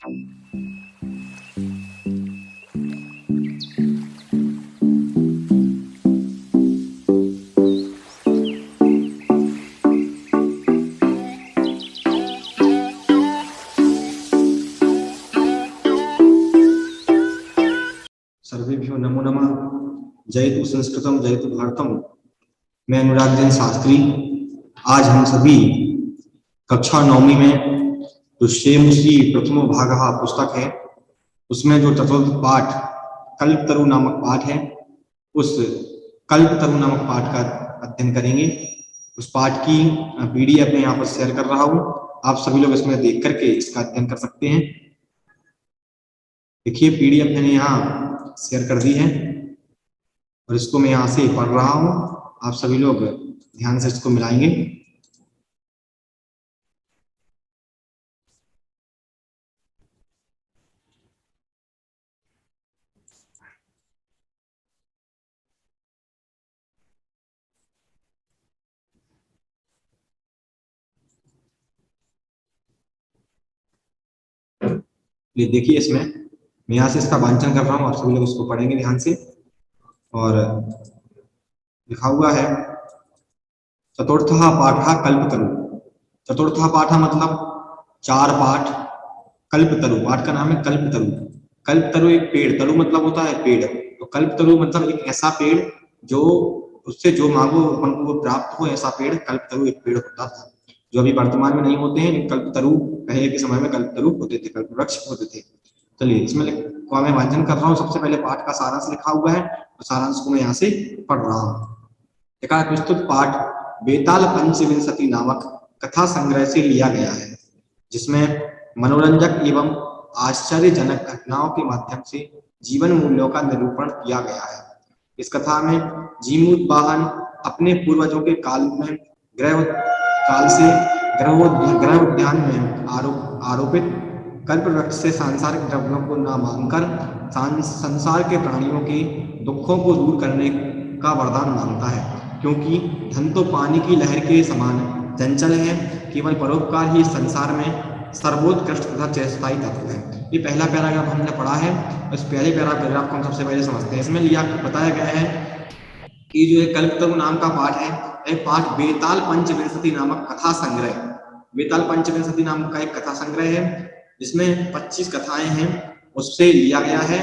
सर्वेभ्यो नमो नमः। जयतु संस्कृतम जयतु भारतम। मैं अनुराग जैन शास्त्री। आज हम सभी कक्षा 9वीं में जो शेमुश्री प्रथमो भागः पुस्तक है, उसमें जो चतुर्थ पाठ कल्पतरु नामक पाठ है, उस कल्पतरु नामक पाठ का अध्ययन करेंगे। उस पाठ की पीडीएफ में यहाँ पर शेयर कर रहा हूँ। आप सभी लोग इसमें देख करके इसका अध्ययन कर सकते हैं। देखिए, पीडीएफ मैंने यहाँ शेयर कर दी है और इसको मैं यहाँ से पढ़ रहा हूँ। आप सभी लोग ध्यान से इसको मिलाएंगे। ये देखिए, इसमें मैं यहाँ से इसका वांचन कर रहा हूँ। आप सभी लोग इसको पढ़ेंगे ध्यान से। और लिखा हुआ है चतुर्थः पाठः कल्पतरु। चतुर्थः पाठः मतलब 4 पाठ। कल्पतरु पाठ का नाम है कल्पतरु। कल्पतरु एक पेड़, तरु मतलब होता है पेड़, तो कल्पतरु मतलब एक ऐसा पेड़ जो उससे जो मांगो अपन को वो प्राप्त हो, ऐसा पेड़ कल्पतरु एक पेड़ होता था, जो अभी वर्तमान में नहीं होते हैं। कल्पतरु पहले के समय में कल्पतरु होते थे, कल्प वृक्ष होते थे। चलिए, इसमें मैं वाचन कर रहा हूँ। सबसे पहले पाठ का सारांश लिखा हुआ है और सारांश को मैं यहाँ से पढ़ रहा हूँ। देखा, प्रस्तुत पाठ बेताल पंचविंशति नामक कथा संग्रह से लिया गया है, जिसमें मनोरंजक एवं आश्चर्यजनक घटनाओं के माध्यम से जीवन मूल्यों का निरूपण किया गया है। इस कथा में जीमूतवाहन अपने पूर्वजों के काल में ग्रह उद्यान में आरोपित कल्प वृक्ष से सांसारिक द्रव्यों को न मांगकर संसार के प्राणियों के दुखों को दूर करने का वरदान मांगता है, क्योंकि धन तो पानी की लहर के समान चंचल है। केवल परोपकार ही संसार में सर्वोत्कृष्ट तथा चिरस्थायी तत्व है। ये पहला पैराग्राफ हमने पढ़ा है। इस पहले पैराग्राफ को हम सबसे पहले समझते हैं। इसमें बताया गया है कि जो एक कल्पतरु नाम का पाठ है, एक पाठ बेताल पंचविंशति नामक कथा संग्रह, बेताल पंचविंशति नाम का एक कथा संग्रह है, जिसमें 25 कथाएं हैं, उससे लिया गया है।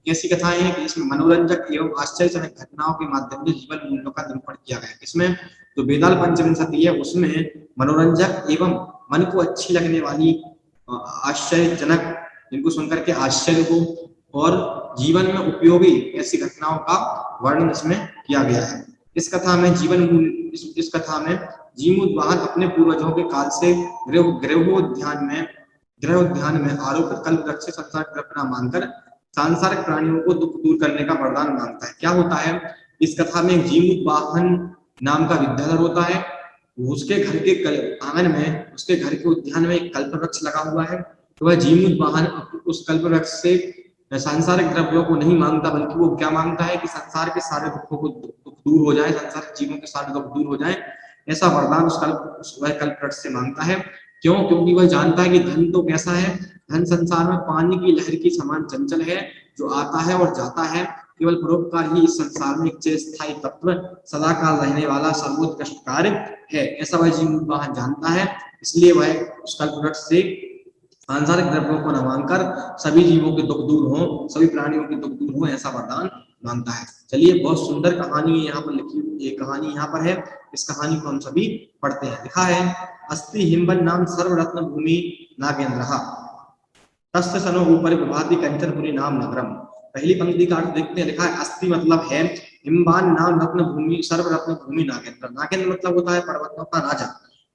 ऐसी कथाएं हैं कि इसमें मनोरंजक एवं आश्चर्यजनक घटनाओं के माध्यम से जीवन मूल्यों का निरूपण किया गया है। इसमें जो बेताल पंचविंशति है, उसमें मनोरंजक एवं मन को अच्छी लगने वाली आश्चर्यजनक, जिनको सुनकर के आश्चर्य हो और जीवन में उपयोगी ऐसी घटनाओं का वर्णन इसमें किया गया है। इस कथा में इस कथा में जीमूतवाहन अपने पूर्वजों के काल से गृह उद्यान में आरोपित कल्प वृक्ष से संसार द्रव्य न मांगकर सांसारिक प्राणियों को दुख दूर करने का वरदान मांगता है। क्या होता है इस कथा में? जीमूतवाहन नाम का विद्याधर होता है। उसके घर के आंगन में, उसके घर के उद्यान में एक कल्प वृक्ष लगा हुआ है। तो वह जीमूतवाहन उस कल्प वृक्ष से सांसारिक द्रव्यों को नहीं मांगता, बल्कि वो क्या मांगता है कि संसार के सारे दुखों को दूर हो जाए, संसारिक जीवों के सारे दुख दूर हो जाए, ऐसा वरदान वह कल्प वृक्ष से मांगता है। क्यों? क्योंकि वह जानता है कि धन तो कैसा है, धन संसार में पानी की लहर की समान चंचल है, जो आता है और जाता है। केवल परोपकार ही इस संसार में एक चिरस्थायी तत्व, सदाकाल रहने वाला सर्वोत्कृष्ट कार्य है, ऐसा वह जीमूतवाहन जानता है। इसलिए वह उस कल्प वृक्ष से सांसारिक द्रव्यों को न मांगकर सभी जीवों के दुख दूर हो, सभी प्राणियों के दुख दूर हो, ऐसा वरदान मांगता है। चलिए, बहुत सुंदर कहानी यहाँ पर लिखी, ये कहानी यहाँ पर है। इस कहानी को हम सभी पढ़ते हैं। लिखा है, अस्ति हिम्बन नाम सर्वरत्न भूमि नागेंद्रः तस्य सनो ऊपर विभाति कंचनपुरी नाम नगरम। पहली पंक्ति का अर्थ देखते हैं। लिखा है, अस्ति मतलब है, हिम्बान नाम रत्न भूमि, सर्वरत्न भूमि नागेंद्र। नागेंद्र मतलब होता है पर्वतों का राजा,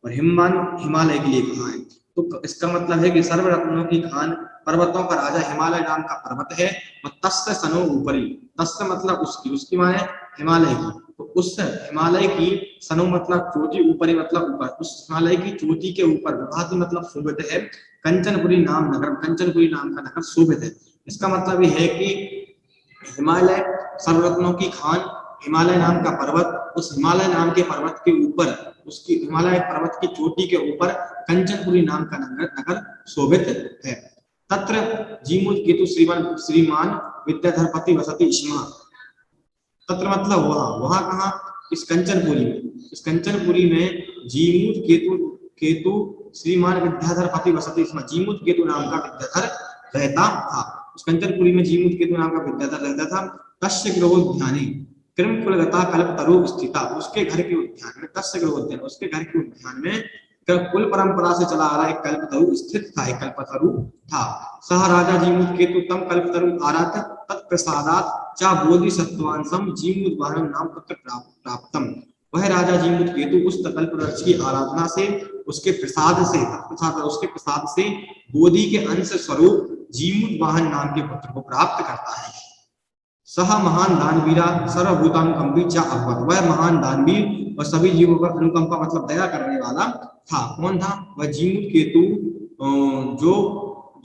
और हिम्बान हिमालय के लिए कहा है। तो इसका मतलब है कि सर्वरत्नों की खान, पर्वतों का राजा हिमालय नाम का पर्वत है। और तस्य सनो ऊपरी, तस्य मतलब उसकी माने हिमालय की, तो उस हिमालय की, सनो मतलब चोटी, ऊपरी मतलब ऊपर, उस हिमालय की चोटी के ऊपर, विभाति मतलब शोभित है, कंचनपुरी नाम नगर, कंचनपुरी नाम का नगर शोभित है। इसका मतलब यह है कि हिमालय सर्वरत्नों की खान, हिमालय नाम का पर्वत, उस हिमालय नाम के पर्वत के ऊपर, उसकी हिमालय पर्वत की चोटी के ऊपर कंचनपुरी नाम का नगर शोभित है। तत्र जीमूत केतु श्रीमान विद्याधरपति वसति स्म। तत्र मतलब वहां कहा, इस कंचनपुरी में, इस कंचनपुरी में जीमूत केतु श्रीमान विद्याधरपति वसति स्म। जीमूत केतु नाम का विद्याधर रहता था। उस कंचनपुरी में जीमूत केतु नाम का विद्याधर रहता था। तस्य गृहोद्याने कृम कुलगता कल्पतरु स्थिता। उसके घर के उद्यान में, तस्य गृहोद्यान उसके घर के उद्यान में कुल परंपरा से चला आ रहा एक कल्पतरु स्थित था, एक कल्पतरु था। सह राजा जीमूत केतु तम कल्पतरु आरात तत्प्रसादात चा बोधिसत्वांसम जीमूत वाहनम नाम पुत्र प्राप्तम। वह राजा जीमूत केतु उस कल्प वृक्ष की आराधना से, उसके प्रसाद से बोधि के अंश स्वरूप जीमूत वाहन नाम के पुत्र को प्राप्त करता है। सह महान दानवीरा सर्वभूतानुकंपी चा अभवत। वह महान दानवीर और सभी जीवों पर अनुकंपा मतलब दया करने वाला था। कौन था? वह जीमूत केतु, जो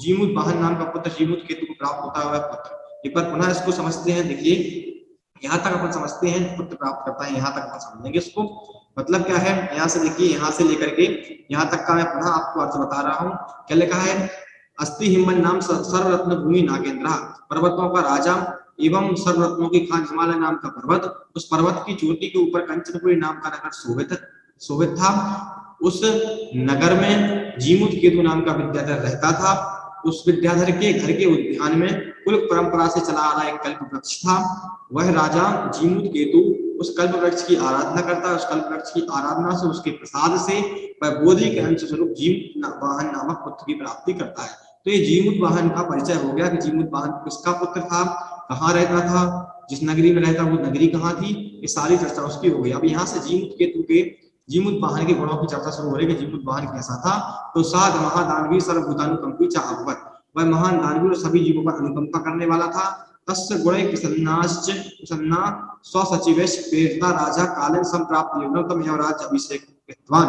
जीमूत वाहन नाम का पुत्र जीमूत केतु को प्राप्त होता है वह पुत्र। एक बार पुनः इसको समझते हैं। देखिए यहाँ तक अपन समझते हैं, पुत्र प्राप्त करता है, यहाँ तक अपन समझेंगे इसको। मतलब क्या है, यहाँ से देखिए, यहाँ से लेकर के यहाँ तक का मैं पुनः आपको अर्थ बता रहा हूँ। क्या लिखा है? अस्ति हिमन नाम सर्वरत्न भूमि नागेंद्र। पर्वतों का राजा एवं सर्वरत्नों की खान हिमालय नाम का पर्वत। उस पर्वत की चोटी के ऊपर कंचनपुरी नाम का नगर शोभित था। उस नगर में जीमूत केतु नाम का विद्याधर रहता था। उस विद्याधर के घर के उद्यान में कुल परंपरा से चला आ रहा एक कल्प वृक्ष था। वह राजा जीमूत केतु उस कल्प वृक्ष की आराधना करता है। उस कल्प वृक्ष की आराधना से, उसके प्रसाद से वह बोधि के अंश स्वरूप जीमूत वाहन नामक पुत्र की प्राप्ति करता है। तो ये जीमूत वाहन का परिचय हो गया कि जीमूत वाहन किसका पुत्र था, कहाँ रहता था, जिस नगरी में रहता वो नगरी कहाँ थी, ये सारी चर्चा उसकी हो गई। अब यहाँ से जीमूत केतु के जीमूत वाहन के गुणों की चर्चा शुरू हो रही है कि जीमूत वाहन कैसा था। तो साध महादानवीर सर्वभूतानुकंपी चा अभवत। वह महान दानवीर और सभी जीवों पर अनुकंपा करने वाला था। तस्य गुणे प्रसन्ना स्वसचिवेश प्रेरिता राजा कालेन संप्राप्त योगतम यवराज अभिषेक कृतवान।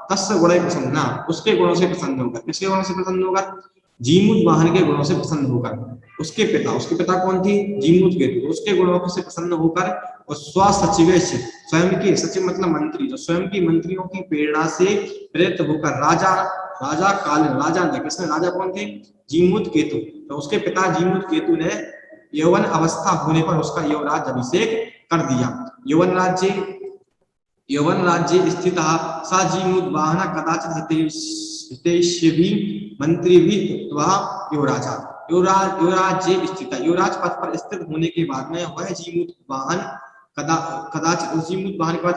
तस्य गुणे प्रसन्ना, उसके गुणों से प्रसन्न होकर। किसके गुणों से प्रसन्न होकर? जीमूत वाहन के गुणों से प्रसन्न होकर। उसके पिता कौन थी? जीमूत केतु। उसके गुणों से प्रसन्न होकर और स्वसचिवेश, स्वयं के, सचिव मतलब मंत्री, जो स्वयं की मंत्रियों की प्रेरणा से प्रेरित होकर राजा काल, राजा ने, किसने? राजा कौन थे? जीमूत केतु। तो उसके पिता जीमूत केतु ने यौवन अवस्था होने पर उसका युवराज अभिषेक कर दिया। यौवन राज्य स्थित सा जीमूत वाहन कदाचित हितेष्यभि मंत्री भी युवराजा। युवराज स्थित, युवराज पद पर स्थित होने के बाद में वह जीमूत वाहन कदाचित, उस जीमूत वाहन के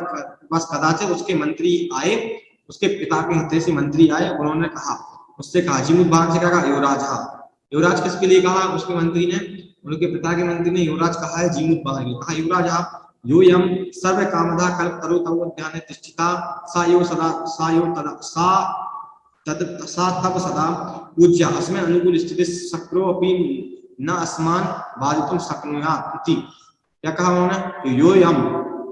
पास कदाचित उसके मंत्री आए, उसके पिता के हितैषी मंत्री आए। उन्होंने कहा, उससे कहा, जीमूत वाहन से कहा युवराज। हाँ, युवराज किसके लिए कहा? उसके मंत्री ने, उनके पिता के मंत्री ने युवराज कहा है जीमूत वाहन के। कहा युवराज आप यो यम सर्व कामदा कल्प तरु तव उद्याने तिष्ठिता सा यो सदा सा यो तदा सा तब सदा पूज्य अस्में अनुकूल स्थिति शक्रो अपि न अस्मान बाधितुम शक्नुयात् इति। क्या कहा उन्होंने? यो यम,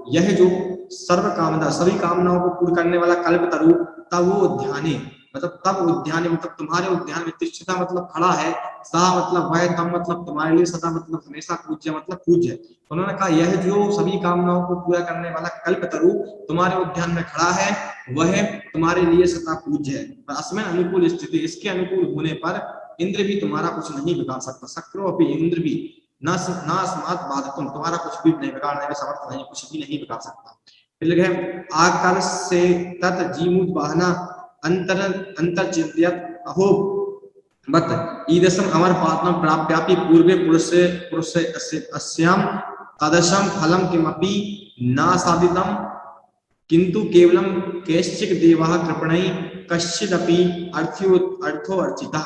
यह जो सर्व कामदा, सभी कामनाओं को पूर्ण करने वाला कल्प तरु तव उद्याने, मतलब तब उद्याने मतलब तुम्हारे उद्यान में, तिष्ठिता मतलब खड़ा है, सा मतलब वह, तम मतलब तुम्हारे लिए, सदा मतलब हमेशा, पूज्य मतलब पूज्य। उन्होंने कहा यह जो सभी कामनाओं को पूरा करने वाला कल्पतरु तुम्हारे उद्यान में खड़ा है वह तुम्हारे लिए सदा पूज्य है। पर अस्मिन् अनुकूल स्थिति, इसके अनुकूल होने पर इंद्र भी तुम्हारा कुछ नहीं बिगाड़ सकता। शक्रो अपि, इंद्र भी न अस्मात् बाधितुम, तुम्हारा कुछ भी नहीं बिगाड़ने में समर्थ नहीं, कुछ भी नहीं बिगाड़ सकता। फिर आकर से तत् जीमूत वाहना अंतर्चित्यत अहो बत ईदसम अमर पात्म प्राप्यापि पूर्वे पुरुष अस्याम तदशम फलम किमपि न साधितम किंतु केवलम कैश्चिक देवः कृपणै कश्चिदपि अर्थो अर्चितः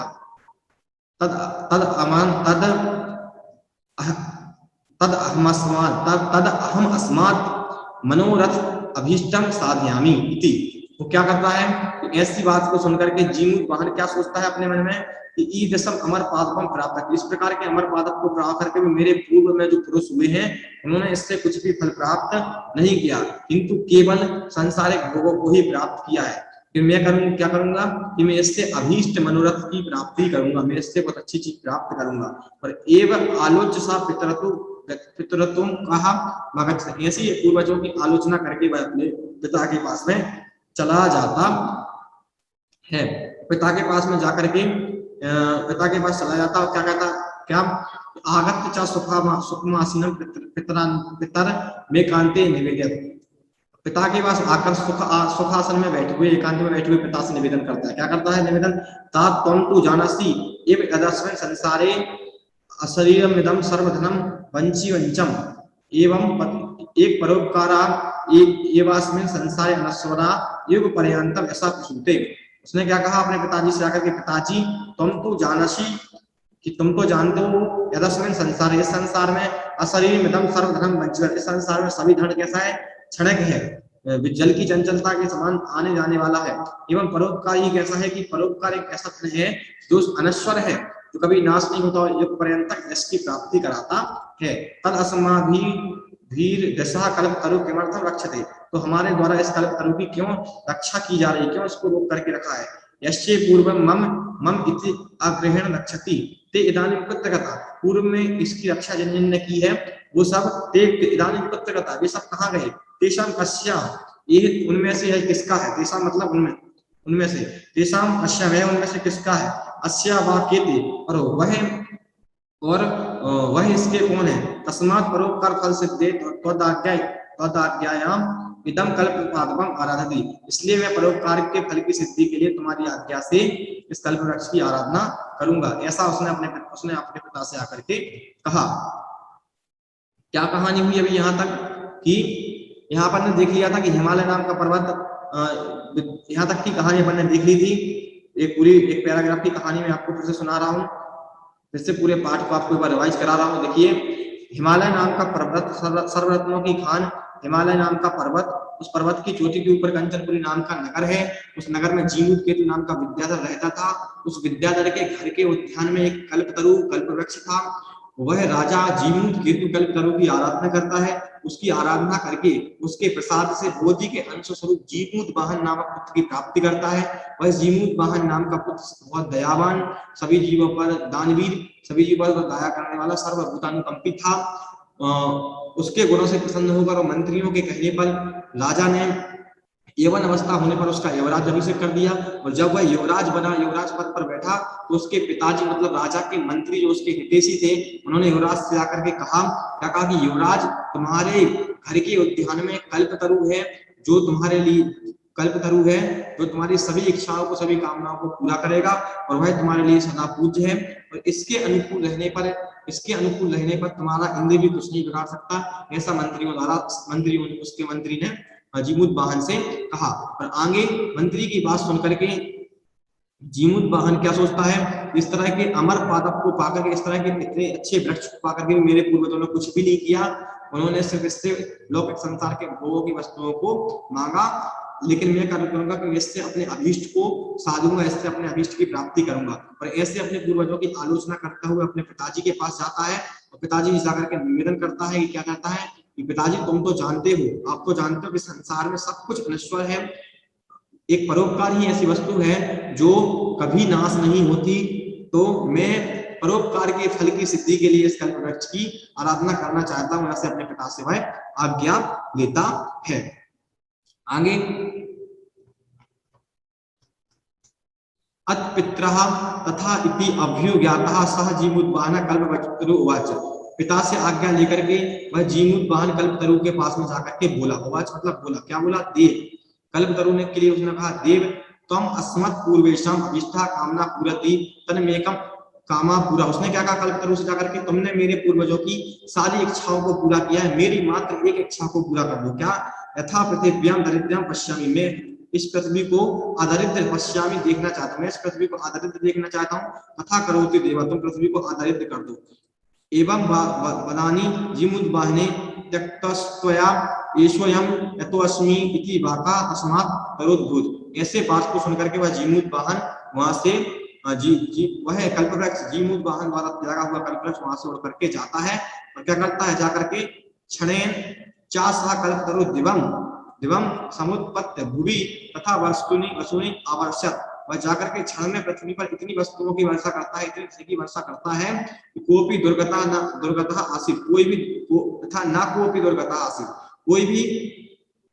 तद अहम अस्मात् मनोरथ अभीष्टम साधयामि इति। वो क्या करता है? तो ऐसी बात को सुनकर के जीमूत वाहन क्या सोचता है अपने मन में कि ईदसम अमर पादपम प्राप्त, इस प्रकार के अमर पादप को प्राप्त करके भी मेरे पूर्व में जो पुरुष हुए हैं उन्होंने इससे कुछ भी फल प्राप्त नहीं किया, किंतु केवल सांसारिक भोगों को ही प्राप्त किया है। फिर मैं क्या करूंगा कि मैं इससे अभीष्ट मनोरथ की प्राप्ति करूंगा, मैं इससे बहुत अच्छी चीज प्राप्त करूंगा। और एवं आलोच्य सा पितरत्व कहा भगत, ऐसी पूर्वजों की आलोचना करके वह अपने पिता के पास में चला जाता है। पिता के पास में जाकर के पिता के पास चला जाता और क्या कहता, क्या आगत्य च सुखमासीनम पितर में कांते निवेद्यत, पिता के पास आकर सुखासन में बैठे हुए, एकांत में बैठे हुए पिता से निवेदन करता है। क्या करता है निवेदन, तात त्वं तु जानासि एव यदस्मिन् संसारे अशरीरमिदं सर्वधनं वंचम एवं एक परोपकारा एवास्मिन् संसारे अनश्वरा युग पर्यंतम ऐसा प्रसूते। उसने क्या कहा अपने पिताजी से आकर के, पिताजी तुम तो जानसी, कि तुम तो जानते हो यदस्मिन् संसार, इस संसार में अशरीरमिदं सर्वधनं वंचम, इस संसार में सभी धन कैसा है, क्षणिक है, जल की चंचलता के समान आने जाने वाला है। एवं परोपकार ही कैसा है कि परोपकार एक ऐसा धन है जो अनश्वर है, जो कभी नाश नहीं होता और युग पर्यंत तक इसकी प्राप्ति कराता है। तद अस्माभि भीर दशा कल्प तरु किमर्थम रक्षते, तो हमारे द्वारा इस कल्प तरु की क्यों रक्षा की जा रही है, क्यों इसको रोक करके रखा है। यश्चे पूर्व मम मम इति अग्रहण रक्षति ते इदानीं पुत्रगता, पूर्व में इसकी रक्षा जिन जिन ने की है वो सब ते इदानीं पुत्रगता, वे सब कहाँ गए, तेषां कस्या, ये उनमें से है किसका है, तेषां मतलब उनमें, उनमें से, तेषां कस्या वह उनमें से किसका है, अस्या वा केते, और वह इसके कौन है, तस्मात् परोपकार फल सिद्धे त्वदाज्ञायाम इदम कल्प पादपम आराधति, इसलिए मैं परोपकार के फल की सिद्धि के लिए तुम्हारी आज्ञा से इस कल्प वृक्ष की आराधना करूंगा। ऐसा उसने अपने पिता से आकर के कहा। क्या कहानी हुई अभी यहाँ तक कि यहाँ पर ने देख लिया था कि हिमालय नाम का पर्वत, यहाँ तक की कहानी अपन ने देख ली थी। एक पूरी एक पैराग्राफ की कहानी में आपको फिर से सुना रहा हूँ, फिर से पूरे पाठ को आपको एक बार रिवाइज करा रहा हूँ। देखिए, हिमालय नाम का पर्वत, सर्वरत्नों की खान हिमालय नाम का पर्वत, उस पर्वत की चोटी के ऊपर कंचनपुरी नाम का नगर है। उस नगर में जीमूत केतु नाम का विद्याधर रहता था। उस विद्याधर के घर के उद्यान में एक कल्पतरु कल्प वृक्ष था। वह राजा जीमूत केतु कल्पतरु की आराधना करता है। उसकी आराधना करके उसके प्रसाद से बोधि के अंश स्वरूप जीमूत वाहन नामक पुत्र की प्राप्ति करता है। वह जीमूत वाहन नाम का पुत्र बहुत दयावान, सभी जीवों पर दानवीर, सभी जीवों पर दया करने वाला, सर्वभूतानुकंपी था। उसके गुणों से प्रसन्न होकर और मंत्रियों के कहने पर राजा ने यौवन अवस्था होने पर उसका युवराज अभिषेक कर दिया। और जब वह युवराज बना, युवराज पद पर बैठा, तो उसके पिताजी मतलब राजा के मंत्री जो उसके हितैषी थे, उन्होंने युवराज से आकर के कहा कि युवराज, तुम्हारे घर के उद्यान में कल्पतरु है, जो तुम्हारे लिए कल्पतरु है, जो तुम्हारी सभी इच्छाओं को, सभी कामनाओं को पूरा करेगा, और वह तुम्हारे लिए सदा पूज्य है। और इसके अनुकूल रहने पर तुम्हारा इंद्र भी कुछ नहीं बिगाड़ सकता। ऐसा उसके मंत्री ने जीमूत वाहन से कहा। और आगे मंत्री की बात सुनकर के जीमूत वाहन क्या सोचता है, इस तरह के अमर पादप को पाकर के, इस तरह के इतने अच्छे वृक्ष को पाकर के मेरे पूर्वजों ने कुछ भी नहीं किया। उन्होंने सिर्फ इससे लौकिक संसार के भोगों की वस्तुओं को मांगा, लेकिन मैं क्या करूंगा कि इससे अपने अभीष्ट को साधूंगा, इससे अपने अभीष्ट की प्राप्ति करूंगा। और ऐसे अपने पूर्वजों की आलोचना करता हुआ अपने पिताजी के पास जाता है। और पिताजी जाकर के निवेदन करता है कि क्या कहता है कि पिताजी, तुम तो जानते हो, आप तो जानते हो कि संसार में सब कुछ अनश्वर है। एक परोपकार ही ऐसी वस्तु है जो कभी नाश नहीं होती। तो मैं परोपकार के फल की सिद्धि के लिए इस कल्प वृक्ष की आराधना करना चाहता हूं। ऐसे अपने पिता से वह आज्ञा लेता है। आगे, अत्पित्रः तथा इति अभ्युज्ञातः सह जीमूतवाहन कल्पतरु उवाच, पिता से आज्ञा लेकर के वह जीमूतवाहन कल्पतरु के पास में जाकर के बोला। उवाच मतलब बोला, क्या बोला, देव। कल्पतरु ने के लिए उसने कहा, देव त्वं अस्मत् पूर्वेषां अभीष्टा कामना पूरति तन्मेकं कामा पूरा। उसने क्या कहा कल्पतरु से जाकर के, तुमने मेरे पूर्वजों की सारी इच्छाओं को पूरा किया है, मेरी मात्र एक इच्छा को पूरा कर दो। क्या, यथा पृथिव्यां दरिद्रं पश्यामि, मैं इस पृथ्वी को अदरिद्र पश्यामि देखना चाहता हूं, मैं इस पृथ्वी को अदरिद्र देखना चाहता हूं। तथा करोति देवा, तुम पृथ्वी को अदरिद्र कर दो। एवं वदानि जीमूतवाहने त्यक्तस्त्वया ईश्वयं यतोऽस्मि इति वाका तस्मात् तरोद्भूत। ऐसे बात को सुनकर के वह जीमूतवाहन वहां से वह कल्पवृक्ष जीमूतवाहन द्वारा त्यागा हुआ कल्पवृक्ष वहां से उड़ करके जाता है। और क्या करता है, जाकर के क्षणेन चासा कल्पतरु दिवम समुत्पत्य भुवि तथा वसुनि आवर्षत। वह जाकर के क्षण में पृथ्वी पर इतनी वस्तुओं की वर्षा करता है, इतनी की वर्षा करता है कि कोई दुर्गता आसित, कोई भी तथा ना कोई दुर्गता आसित, कोई भी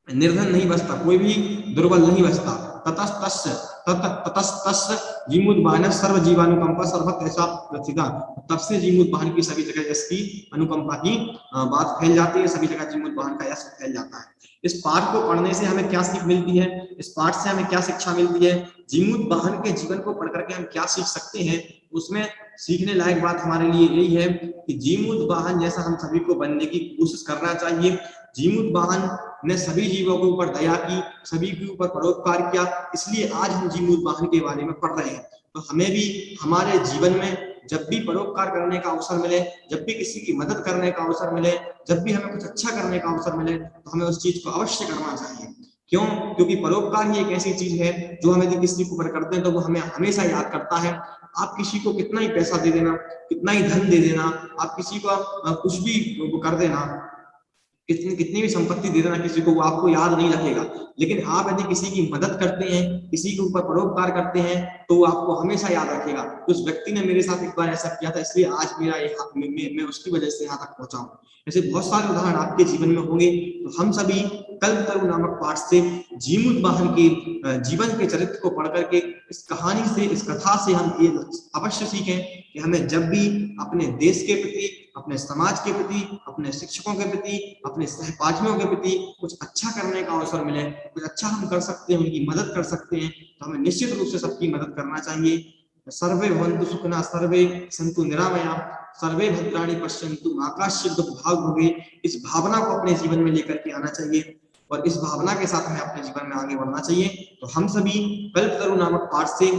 निर्धन नहीं बचता, कोई भी दुर्बल नहीं बचता। ततस्तस्य ततस्तस्य जीमूतवाहनः सर्वजीवानुकंपा सर्वत्र प्रथिता। तब से जीमूतवाहन की सभी जगह यश की अनुकंपा की बात फैल जाती है, सभी जगह जीमूतवाहन का यश फैल जाता है। इस पाठ को पढ़ने से हमें क्या सीख मिलती है, इस पाठ से हमें क्या शिक्षा मिलती है, जीमूतवाहन के जीवन को पढ़ करके हम क्या सीख सकते हैं, उसमें सीखने लायक बात हमारे लिए यही है कि जीमूतवाहन जैसा हम सभी को बनने की कोशिश करना चाहिए। जीमूतवाहन ने सभी जीवों के ऊपर दया की, सभी के ऊपर परोपकार किया, इसलिए आज हम जीमूतवाहन के बारे में पढ़ रहे हैं। तो हमें भी हमारे जीवन में जब भी परोपकार करने का अवसर मिले, जब भी किसी की मदद करने का अवसर मिले, जब भी हमें कुछ अच्छा करने का अवसर मिले, तो हमें उस चीज को अवश्य करना चाहिए। क्यों? क्योंकि परोपकार ही एक ऐसी चीज है जो हम यदि किसी को करते हैं तो वो हमें हमेशा याद करता है। आप किसी को कितना ही पैसा दे देना, कितना ही धन दे देना, आप किसी को कुछ भी कर देना, कितनी भी संपत्ति दे देना किसी को, वो आपको याद नहीं रखेगा। लेकिन आप यदि किसी की मदद करते हैं, किसी के ऊपर परोपकार करते हैं, तो वो आपको हमेशा याद रखेगा। तो उस व्यक्ति ने मेरे साथ एक बार ऐसा किया था, इसलिए आज मेरा मैं उसकी वजह से यहाँ तक पहुंचा हूँ। ऐसे बहुत सारे उदाहरण आपके जीवन में होंगे। तो हम सभी कल्पतरु नामक पाठ से जीमूतवाहन के जीवन के चरित्र को पढ़ करके, इस कहानी से, इस कथा से हम ये अवश्य सीखें कि हमें जब भी अपने देश के प्रति, अपने समाज के प्रति, अपने शिक्षकों के प्रति, अपने सहपाठियों के प्रति कुछ अच्छा करने का अवसर मिले, कुछ अच्छा हम कर सकते हैं, उनकी मदद कर सकते हैं, तो हमें निश्चित रूप से सबकी मदद करना चाहिए। सर्वे भवन्तु सुखिनः, सर्वे सन्तु निरामया, सर्वे भद्राणि पश्यन्तु मा कश्चित् दुःखभाग् भवेत्। इस भावना को अपने जीवन में लेकर के आना चाहिए और इस भावना के साथ हमें अपने जीवन में आगे बढ़ना चाहिए। तो हम सभी कल्पतरु नामक पाठ से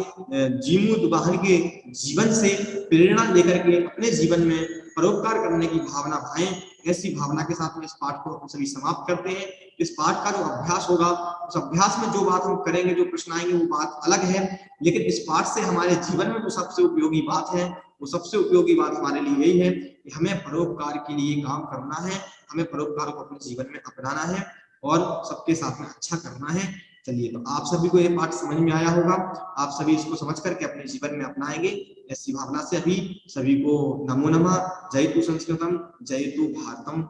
जीमूतवाहन के जीवन से प्रेरणा लेकर के अपने जीवन में परोपकार करने की भावना भाएं। ऐसी भावना के साथ में इस पाठ को हम सभी समाप्त करते हैं। इस पाठ का जो अभ्यास होगा, उस अभ्यास में जो बात हम करेंगे, जो प्रश्न आएंगे, वो बात अलग है, लेकिन इस पाठ से हमारे जीवन में जो सबसे उपयोगी बात है, वो सबसे उपयोगी बात हमारे लिए यही है कि हमें परोपकार के लिए काम करना है, हमें परोपकार को अपने जीवन में अपनाना है और सबके साथ में अच्छा करना है। चलिए, तो आप सभी को ये पाठ समझ में आया होगा, आप सभी इसको समझ करके अपने जीवन में अपनाएंगे। ऐसी भावना से अभी सभी को नमो नमः। जयतु संस्कृतम, जयतु भारतम।